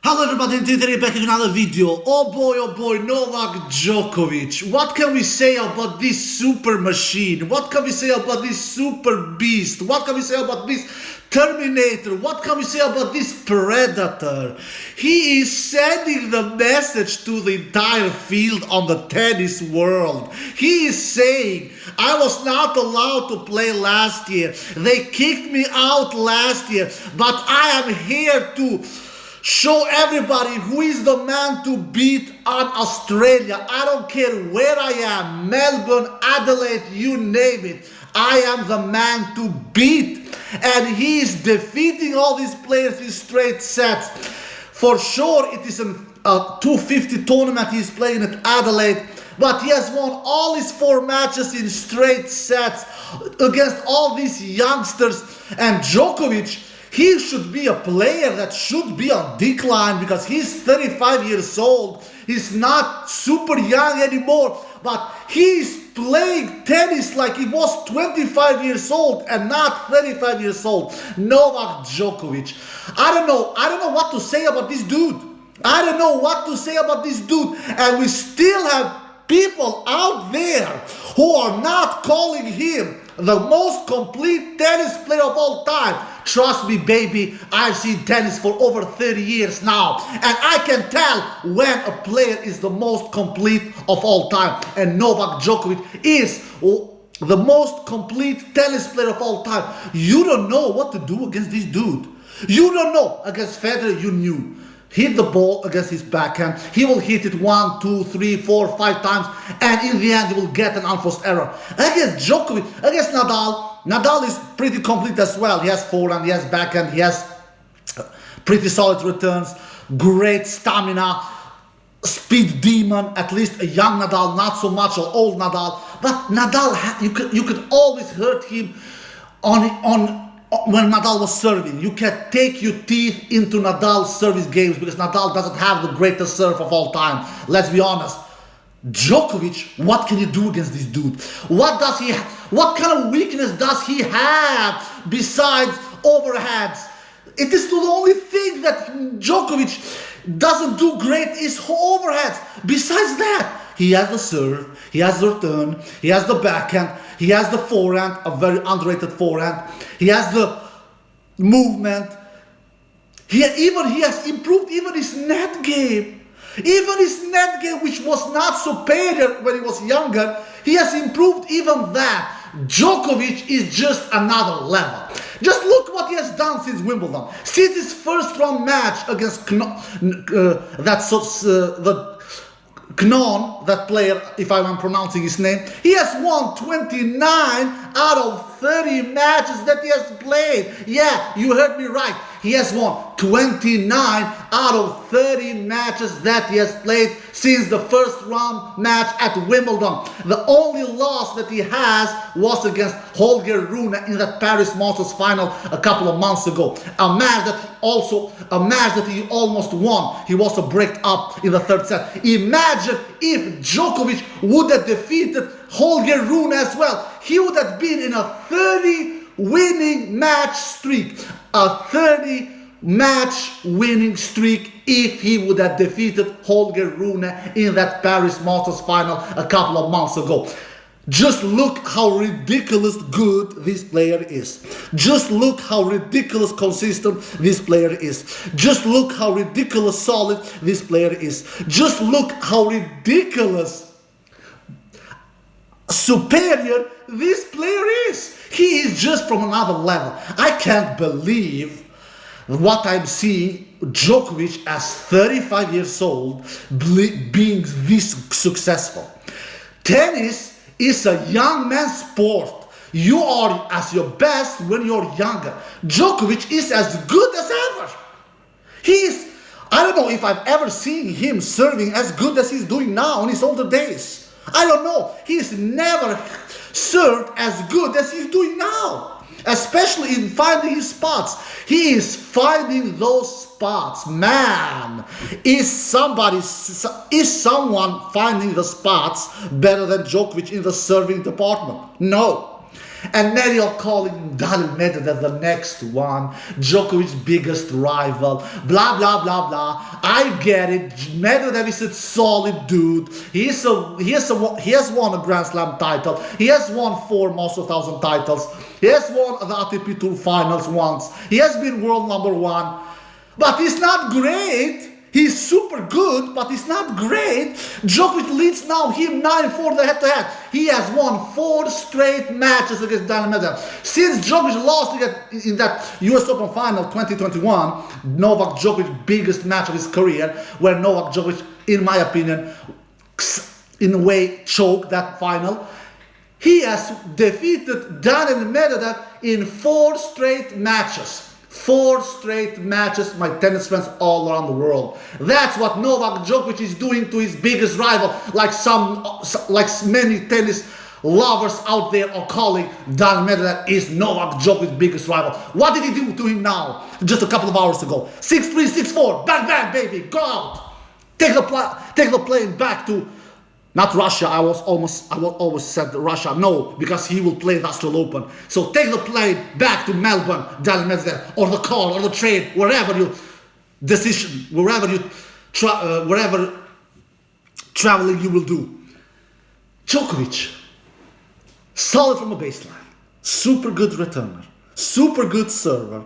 Hello everybody, today back in another video. Oh boy, Novak Djokovic. What can we say about this super machine? What can we say about this super beast? What can we say about this Terminator? What can we say about this Predator? He is sending the message to the entire field on the tennis world. He is saying, I was not allowed to play last year. They kicked me out last year, but I am here to show everybody who is the man to beat on Australia. I don't care where I am, Melbourne, Adelaide, you name it. I am the man to beat. And he is defeating all these players in straight sets. For sure, it is a 250 tournament he's playing at Adelaide. But he has won all his 4 matches in straight sets against all these youngsters. And Djokovic, he should be a player that should be on decline because he's 35 years old. He's not super young anymore, but he's playing tennis like he was 25 years old and not 35 years old. Novak Djokovic. I don't know what to say about this dude. And we still have people out there who are not calling him the most complete tennis player of all time. Trust me, baby, I've seen tennis for over 30 years now, and I can tell when a player is the most complete of all time. And Novak Djokovic is the most complete tennis player of all time. You don't know what to do against this dude. You don't know. Against Federer, you knew. Hit the ball against his backhand. He will hit it 1, 2, 3, 4, 5 times, and in the end, he will get an unforced error. Against Djokovic, against Nadal is pretty complete as well. He has forehand, he has backhand, he has pretty solid returns, great stamina, speed demon. At least a young Nadal, not so much an old Nadal. But Nadal, you could always hurt him when Nadal was serving. You can take your teeth into Nadal's service games because Nadal doesn't have the greatest serve of all time. Let's be honest. Djokovic, what can you do against this dude? What does he have? What kind of weakness does he have besides overhands? It is the only thing that Djokovic doesn't do great is overhands. Besides that, he has the serve, he has the return, he has the backhand, he has the forehand, a very underrated forehand. He has the movement. He has improved even his net game. Even his net game, which was not superior when he was younger, he has improved even that. Djokovic is just another level. Just look what he has done since Wimbledon. Since his first round match against Knon, that player, if I'm pronouncing his name, he has won 29 out of 30 matches that he has played. Yeah, you heard me right. He has won 29 out of 30 matches that he has played since the first round match at Wimbledon. The only loss that he has was against Holger Rune in that Paris Masters final a couple of months ago. A match that he almost won. He was to break up in the third set. Imagine if Djokovic would have defeated Holger Rune as well. He would have been in a 30 winning match streak. A 30 match winning streak if he would have defeated Holger Rune in that Paris Masters final a couple of months ago. Just look how ridiculous good this player is. Just look how ridiculous consistent this player is. Just look how ridiculous solid this player is. Just look how ridiculous superior this player is. He is just from another level. I can't believe what I'm seeing. Djokovic as 35 years old being this successful. Tennis is a young man's sport. You are at your best when you're younger. Djokovic is as good as ever. I don't know if I've ever seen him serving as good as he's doing now in his older days. I don't know. He's never served as good as he's doing now, especially in finding his spots. He is finding those spots. Man, is someone finding the spots better than Djokovic in the serving department? No. And then you're calling Daniil Medvedev the next one, Djokovic's biggest rival, blah, blah, blah, blah. I get it. Medvedev is a solid dude. He has won a Grand Slam title. He has won 4 Master 1000 titles. He has won the ATP Tour Finals once. He has been world number 1. But he's not great. He's super good, but he's not great. Djokovic leads now him 9-4 the head-to-head. He has won 4 straight matches against Daniil Medvedev. Since Djokovic lost in that US Open final 2021, Novak Djokovic's biggest match of his career, where Novak Djokovic, in my opinion, in a way choked that final, he has defeated Daniil Medvedev in 4 straight matches. 4 straight matches, my tennis fans all around the world. That's what Novak Djokovic is doing to his biggest rival, like many tennis lovers out there are calling Daniil Medvedev is Novak Djokovic's biggest rival. What did he do to him now? Just a couple of hours ago. 6-3, 6-4, bang bang baby, go out. Take the plane back to not Russia. I always said Russia. No, because he will play the Australian Open. So take the plane back to Melbourne, Daniil Medvedev, or the car, or the train, wherever traveling you will do. Djokovic, solid from a baseline, super good returner, super good server,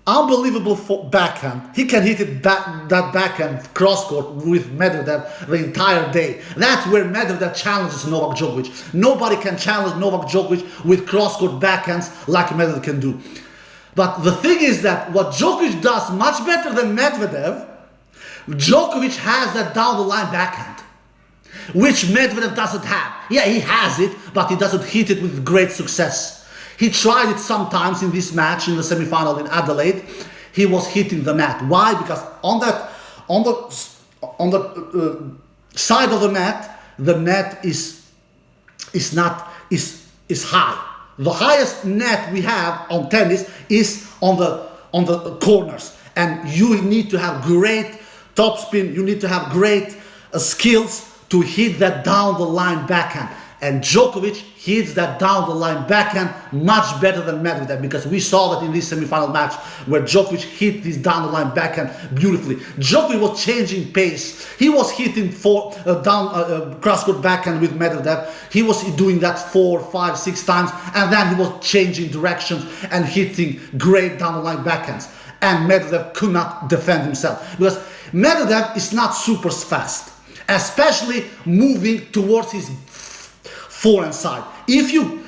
unbelievable backhand. He can hit it that backhand cross-court with Medvedev the entire day. That's where Medvedev challenges Novak Djokovic. Nobody can challenge Novak Djokovic with cross-court backhands like Medvedev can do. But the thing is that what Djokovic does much better than Medvedev, Djokovic has that down-the-line backhand, which Medvedev doesn't have. Yeah, he has it, but he doesn't hit it with great success. He tried it sometimes in this match in the semi-final in Adelaide. He was hitting the net. Why? Because on the side of the net is high. The highest net we have on tennis is on the corners, and you need to have great topspin. You need to have great skills to hit that down the line backhand. And Djokovic hits that down-the-line backhand much better than Medvedev, because we saw that in this semi-final match where Djokovic hit this down-the-line backhand beautifully. Djokovic was changing pace. He was hitting cross-court backhand with Medvedev. He was doing that 4, 5, 6 times, and then he was changing directions and hitting great down-the-line backhands. And Medvedev could not defend himself, because Medvedev is not super fast, especially moving towards his forehand side. If you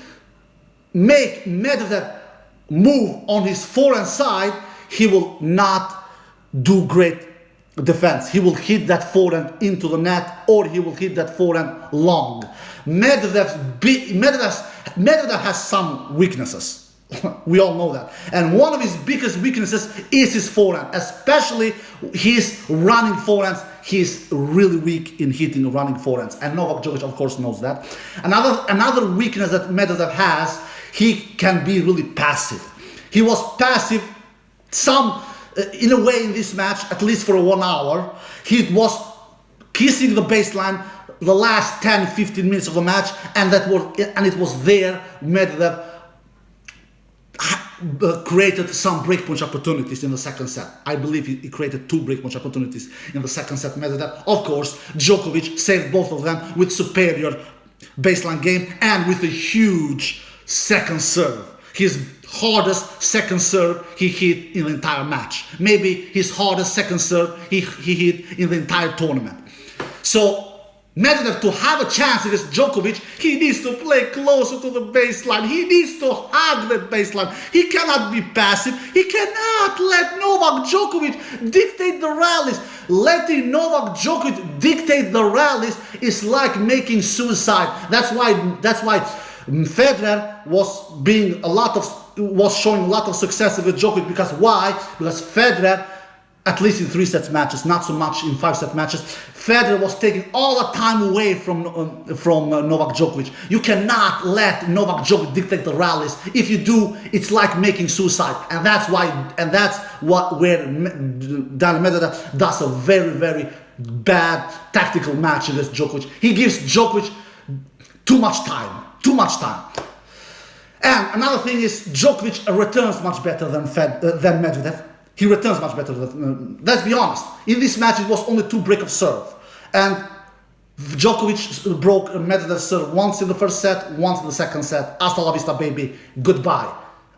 make Medvedev move on his forehand side, he will not do great defense. He will hit that forehand into the net, or he will hit that forehand long. Medvedev has some weaknesses. We all know that. And one of his biggest weaknesses is his forehand, especially his running forehands. He's really weak in hitting running forehands. And Novak Djokovic, of course, knows that. Another weakness that Medvedev has, he can be really passive. He was passive in a way in this match, at least for 1 hour. He was kissing the baseline the last 10-15 minutes of the match, and it was there Medvedev created some breakpoint opportunities in the second set. I believe he created 2 breakpoint opportunities in the second set. Medvedev, of course, Djokovic saved both of them with superior baseline game and with a huge second serve. His hardest second serve he hit in the entire match. Maybe his hardest second serve he hit in the entire tournament. So Medvedev, to have a chance against Djokovic, he needs to play closer to the baseline. He needs to hug that baseline. He cannot be passive. He cannot let Novak Djokovic dictate the rallies. Letting Novak Djokovic dictate the rallies is like making suicide. That's why Federer was showing a lot of success with Djokovic. Because why? Because Federer, at least in 3-set matches, not so much in 5-set matches, Federer was taking all the time away from Novak Djokovic. You cannot let Novak Djokovic dictate the rallies. If you do, it's like making suicide, and that's where Daniil Medvedev does a very, very bad tactical match against Djokovic. He gives Djokovic too much time. And another thing is Djokovic returns much better than Medvedev. He returns much better than, let's be honest. In this match, it was only 2 break of serve. And Djokovic broke Medvedev's serve once in the first set, once in the second set. Hasta la vista, baby. Goodbye.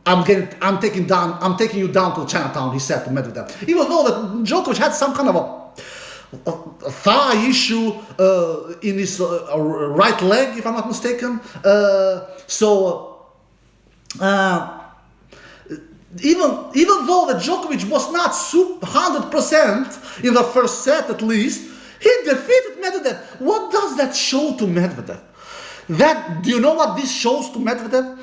I'm taking you down to Chinatown, he said to Medvedev. Even though that Djokovic had some kind of a thigh issue in his right leg, if I'm not mistaken. Even though the Djokovic was not 100% in the first set at least, he defeated Medvedev. What does that show to Medvedev? Do you know what this shows to Medvedev?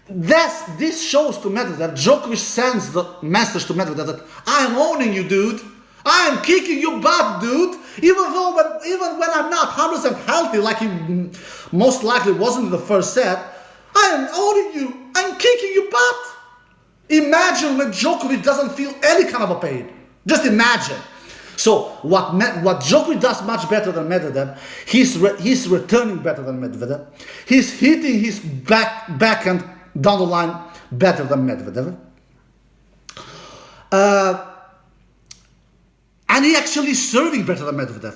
This shows to Medvedev, Djokovic sends the message to Medvedev that I am owning you, dude. I am kicking you butt, dude. Even when I'm not 100% healthy, like he most likely wasn't in the first set, I am owning you. I'm kicking you butt. Imagine when Djokovic doesn't feel any kind of a pain. Just imagine. So what Djokovic does much better than Medvedev, he's returning better than Medvedev. He's hitting his backhand down the line better than Medvedev. And he actually is serving better than Medvedev.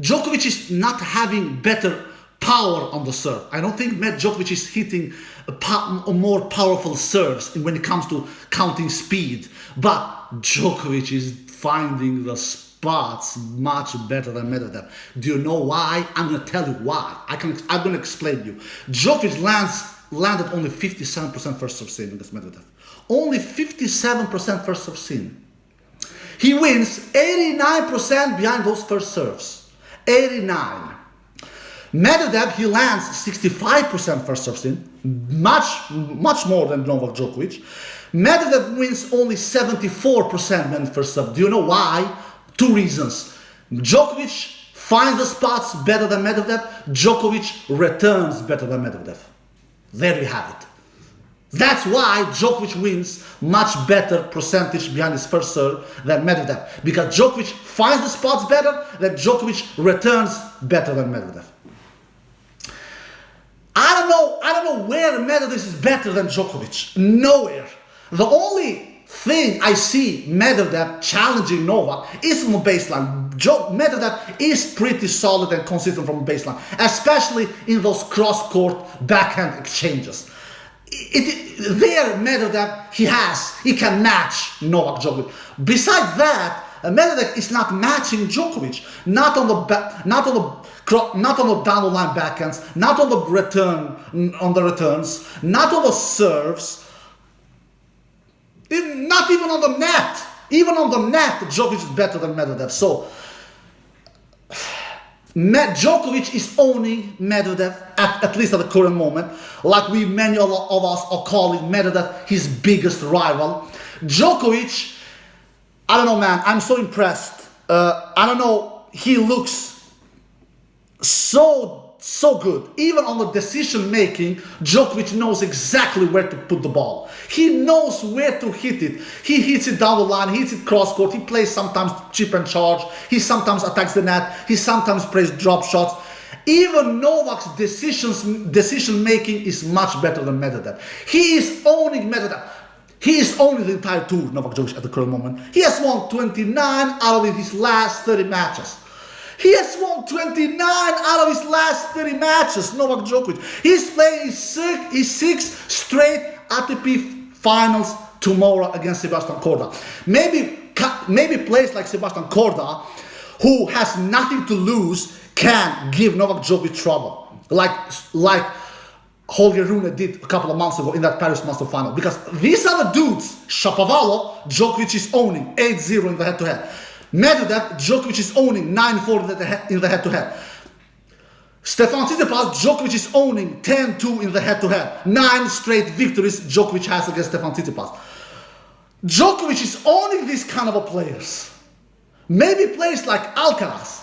Djokovic is not having better power on the serve. I don't think Djokovic is hitting a more powerful serves when it comes to counting speed. But Djokovic is finding the spots much better than Medvedev. Do you know why? I'm going to tell you why. I'm going to explain to you. Djokovic landed only 57% first serve sin against Medvedev. Only 57% first serve sin. He wins 89% behind those first serves. 89. Medvedev, he lands 65% first serve sin, much more than Novak Djokovic. Medvedev wins only 74% when first serve. Do you know why? 2 reasons. Djokovic finds the spots better than Medvedev. Djokovic returns better than Medvedev. There you have it. That's why Djokovic wins much better percentage behind his first serve than Medvedev. Because Djokovic finds the spots better, then Djokovic returns better than Medvedev. I don't know where Medvedev is better than Djokovic. Nowhere. The only thing I see Medvedev challenging Novak is from the baseline. Medvedev is pretty solid and consistent from the baseline, especially in those cross-court backhand exchanges. Medvedev, he can match Novak Djokovic. Besides that, Medvedev is not matching Djokovic. Not on the down the line backhands, not on the returns, not on the serves, not even on the net. Even on the net, Djokovic is better than Medvedev. So Djokovic is owning Medvedev at least at the current moment, like many of us are calling Medvedev his biggest rival. Djokovic, I don't know, man. I'm so impressed. I don't know. He looks so good. Even on the decision making, Djokovic knows exactly where to put the ball. He knows where to hit it. He hits it down the line, he hits it cross court, he plays sometimes chip and charge, he sometimes attacks the net, he sometimes plays drop shots. Even Novak's decision making is much better than Medvedev. He is owning Medvedev. He is owning the entire tour, Novak Djokovic, at the current moment. He has won 29 out of his last 30 matches. He has won 29 out of his last 30 matches, Novak Djokovic. He's playing his 6th straight ATP finals tomorrow against Sebastian Korda. Maybe players like Sebastian Korda, who has nothing to lose, can give Novak Djokovic trouble. Like Holger Rune did a couple of months ago in that Paris Master Final. Because these other dudes, Shapovalov, Djokovic is owning 8-0 in the head-to-head. Medvedev, Djokovic is owning 9-4 in the head-to-head. Stefan Tsitsipas, Djokovic is owning 10-2 in the head-to-head. 9 straight victories Djokovic has against Stefan Tsitsipas. Djokovic is owning these kind of players. Maybe players like Alcaraz,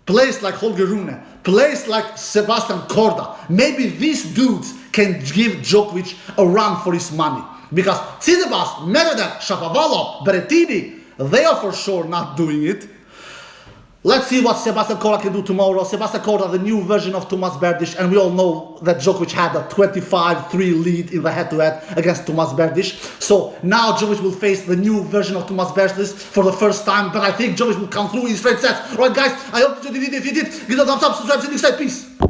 players like Holger Rune, players like Sebastian Korda. Maybe these dudes can give Djokovic a run for his money. Because Tsitsipas, Medvedev, Shapovalov, Berrettini, they are for sure not doing it. Let's see what Sebastian Korda can do tomorrow. Sebastian Korda, the new version of Tomas Berdych, and we all know that Djokovic had a 25-3 lead in the head-to-head against Tomas Berdych. So now Djokovic will face the new version of Tomas Berdych for the first time, but I think Djokovic will come through in straight sets. Alright guys, I hope you enjoyed the video. If you did, give it a thumbs up, subscribe, see you next time. Peace.